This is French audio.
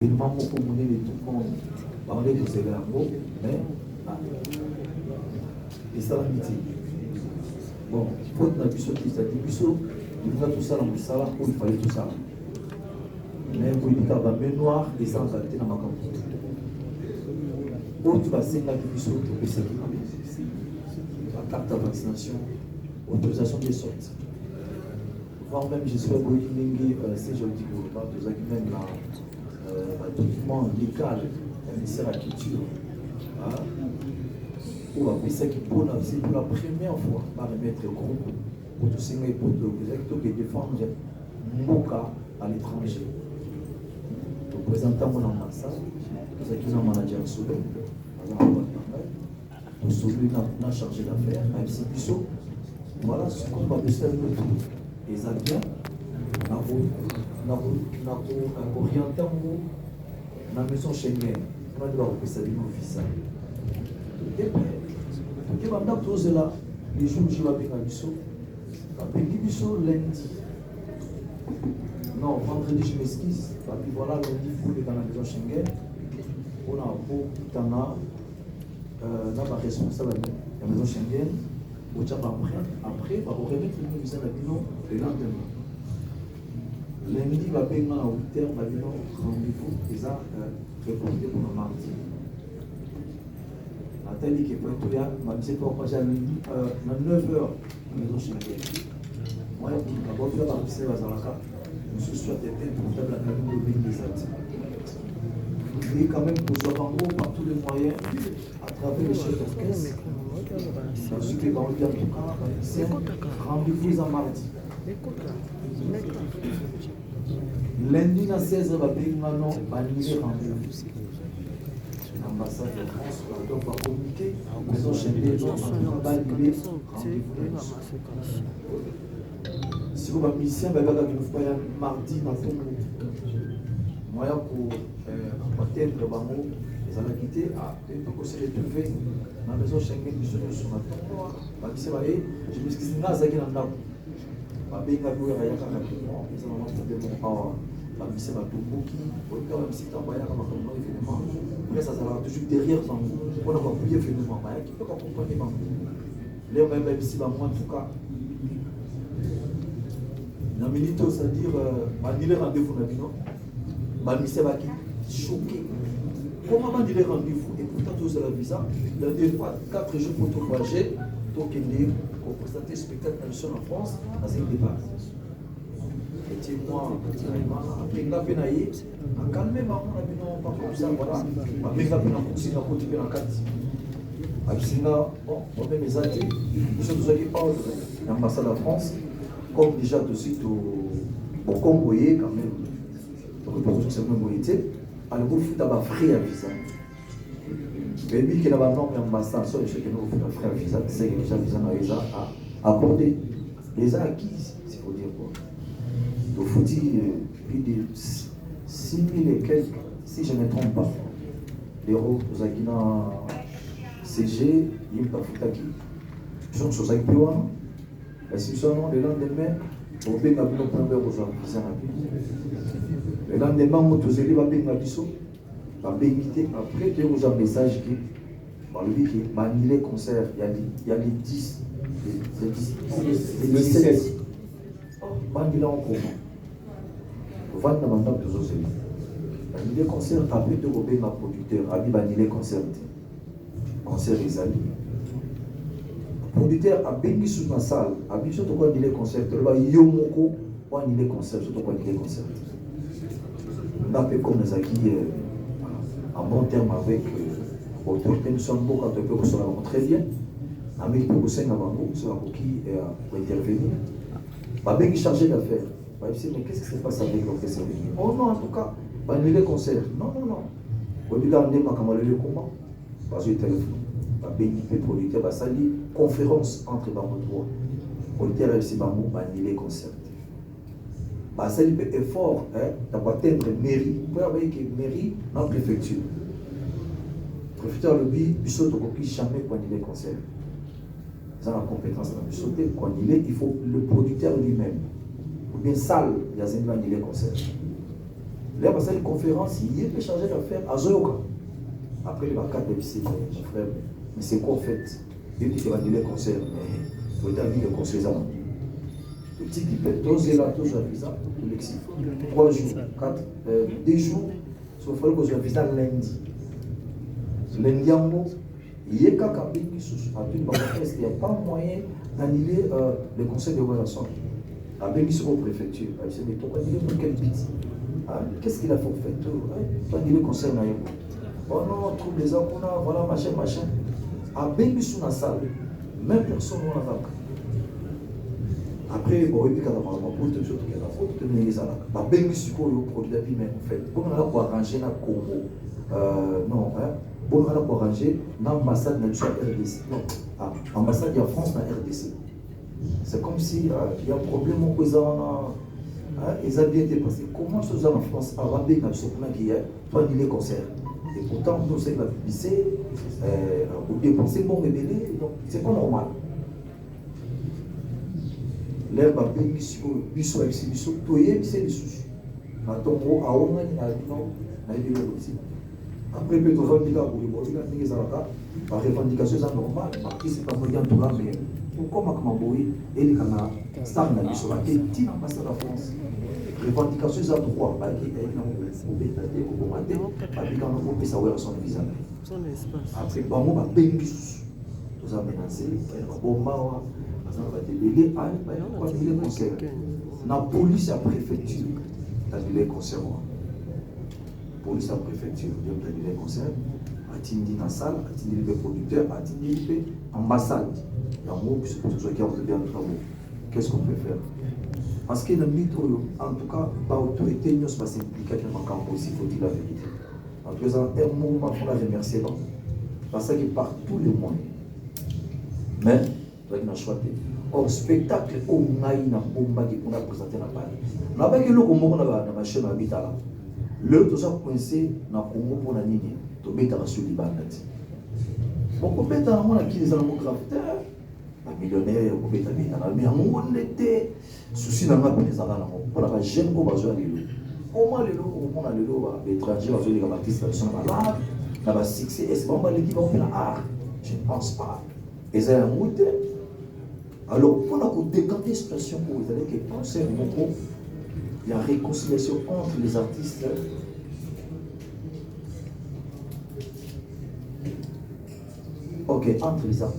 Il m'a beaucoup monnaie de tout le monde. Parler de ces grands mais et ça l'amitié. Bon, il faut que nous puissions il faut tout ça dans le salaire où il fallait tout ça. Mais pour dire qu'il y a noir et sans qualité dans ma campagne. Où tu vas signer la puissance, tu peux signer la carte de vaccination, autorisation des sorties. Voire même, j'espère que si je dis que pas tous même là. Document légal du ministère de la Culture. Ou ça qui pour la première fois par remettre au groupe pour tout signer pour le défendre Moka à l'étranger. Le présentant mon ambassade, nous avons un manager solo, nous sommes chargé d'affaires, même si Bissot, voilà ce qu'on va faire le tout. Et ça vient, orienté dans la maison Schengen, on va devoir faire un visa. Et puis, maintenant, tout cela, les jours où je vais venir à Bissot, lundi. Non, vendredi, je m'esquisse. Et puis voilà, lundi, pour aller dans la maison Schengen, on a un responsable de la maison Schengen, après, on va remettre le visa le lendemain. Lundi, il va payer à 8h, il va venir rendez-vous, et ça, reporté pour le mardi. Attends, il est pour être là, je ne sais pas pourquoi j'ai lundi, à 9h, la maison Schengen. Moi, je vais faire la visite à Zalaka, je suis sur des têtes pour faire la cabine de pays des Alpes. Et quand même, pour ce bango, par tous les moyens, à travers les chefs d'orchestre, je suis que dans le cas, c'est rendez-vous à mardi. Lundi à 16h, va payer maintenant, va annuler rendez-vous. L'ambassade de France va communiquer, mais on va annuler rendez-vous. Si vous avez un musicien, vous avez un mardi dans le moyen pour atteindre le bango, les allons quitter, pour se retrouver dans la maison Schengen du Seigneur sur la tombe. Je me suis dit, là, c'est un homme. Je suis rapidement, ils ont un peu de après ça sera toujours derrière son on va prier finalement qui peut accompagner les même ici moi en tout cas la minute c'est-à-dire annuler rendez-vous na bino mise va qui choqué comment annuler rendez-vous et pourtant tout ça la visa la deux fois 4 jours pour tout voyager donc pour constater spectacle en France à ce départ. Et moi, après la peine à y calmer maman, pas comme ça, voilà. Avec la peine à continuer à continuer à 4. Bon, on met mes athées, nous sommes allés hors de l'ambassade de France, comme déjà de suite au Congo, quand même. Donc, pour tout ce que vous avez alors vous faites un frère à visa. Mais lui qui n'a pas non ambassade, soit je que nous faisons frère à visa, c'est que déjà visa à accorder. Les acquis, il faut dire quoi. Il faut dire plus de 6 000 et quelques, si je ne me trompe pas. L'euro, vous avez CG, il n'y a pas Futaki. Nous sommes sur plus loin. Et si nous sommes le lendemain, on peut nous prendre aux visa. Le lendemain, on va tous aller à Bengabiso. Après, tu as un message qui va annuler les concerts. Il y a les 10, les 17. Bandila en commun. Vendre maintenant toujours c'est les concerts après de gober ma producteur abi banile concert les amis producteur a bengi sous ma salle abi surtout quoi les concerts le ba yomoko quoi les concerts surtout quoi les concerts d'après comme les acquis en bon terme avec autorité nous sommes beaucoup à peu sur la très bien avec pour cinq avant sur la qui intervenir ba bengi chargé d'affaires. Mais qu'est-ce qui se passe avec l'orchestre? Oh non, en tout cas, annuler les concerts. Non. Vous regardez ma camarade le comment? Parce que le téléphone, la BNP producteur, ça dit conférence entre Bango 3. Producteur et Bango, annuler les concerts. Ça dit effort, d'avoir atteindre mairie. Vous pouvez avoir que mairie dans la préfecture. Le préfecture le dit, il saute au jamais pour annuler les concerts. Ils ont la compétence de sauter pour annuler, il faut le producteur lui-même. Ou bien salle, il y a un annuler les concerts. Là, parce que les conférences, il est chargé d'affaires à Zoyoka. Après, il va 4 MC, mon frère. Mais c'est quoi en fait? Il dit qu'il va dire les concerts. Mais il va dire les concerts. Le petit qui peut doser là, toujours à visa, tout l'exil. 3 jours, 4, 2 jours, il faut que je visa lundi. Lundi en haut, il y a qu'un cabine qui se passe. Il n'y a pas moyen d'annuler le conseil de relations. Avec sur préfecture. Il dit, mais pourquoi il est quel bit? Qu'est-ce qu'il a fait au fait? Toi, il est conseil na yoko. Oh non, trouve les gens qu'on a, voilà, machin, machin. Avec sur la salle, même personne n'a pas. Après, bon, il y a des choses qui sont les gens. Ben, sur le produit d'appui, mais en fait, pour nous arranger dans Congo, non, pour nous arranger dans l'ambassade de la RDC. Non, l'ambassade de la France dans la RDC. C'est comme si il y a un problème au président. Ils ont bien été passés. Comment ce genre en France a rappelé quand ce qui est toi il est concert. Et pourtant, nous c'est la publicité, ou dépenser bon rebelle, donc c'est pas normal. L'air va bien qui se biso exhibition, toyer c'est les sous. Maintenant, à on a une aussi. Après, peut-être on va dire que les Arabes, par revendication, c'est normal. Parce c'est pas moyen tout là, mais pourquoi Makamboui et les Canards, star n'a pas et petit ambassade de la France. Revendication, c'est droit. Bah, qui est là, on peut tâter, on peut mater, quand on peut savoir son visage. Après, bah, on va payer les sous. Nous avons menacé, bon, bah, on va déléguer à les conseils. La police à préfecture, tu as les conseils. Police à préfecture, tu as les conseils. Atindi dans la salle, atindi les producteurs, atindi les ambassades. Il y a un mot qui se peut toujours qui a bien le travail. Qu'est-ce qu'on peut faire? Parce que le mythe, en tout cas, par autorité, nous sommes impliqués dans le camp aussi, il faut dire la vérité. En faisant un mouvement pour la remercier, parce que par tous les moyens. Mais, on a choisi. Or, spectacle, on a une bombe qui a présenté dans Paris. On n'a pas que le Congo dans la chaîne habitale. Le tout ça coincé dans le Congo pour la ligne. Tu mets dans le Liban. Bon, on peut dans le qui les grafteur, un millionnaire, on peut dans le mais on était souci dans le les arabes. On a jeune au besoin de l'eau. Comment les lots, on a les lots, l'étranger, les baptistes, ils sont là, dans la succès, est-ce qu'on va l'équipe en art? Je ne pense pas. Et c'est un mouton. Alors, pour la décanter la situation, vous allez que penser il y a réconciliation entre les artistes. Ok, entre les artistes.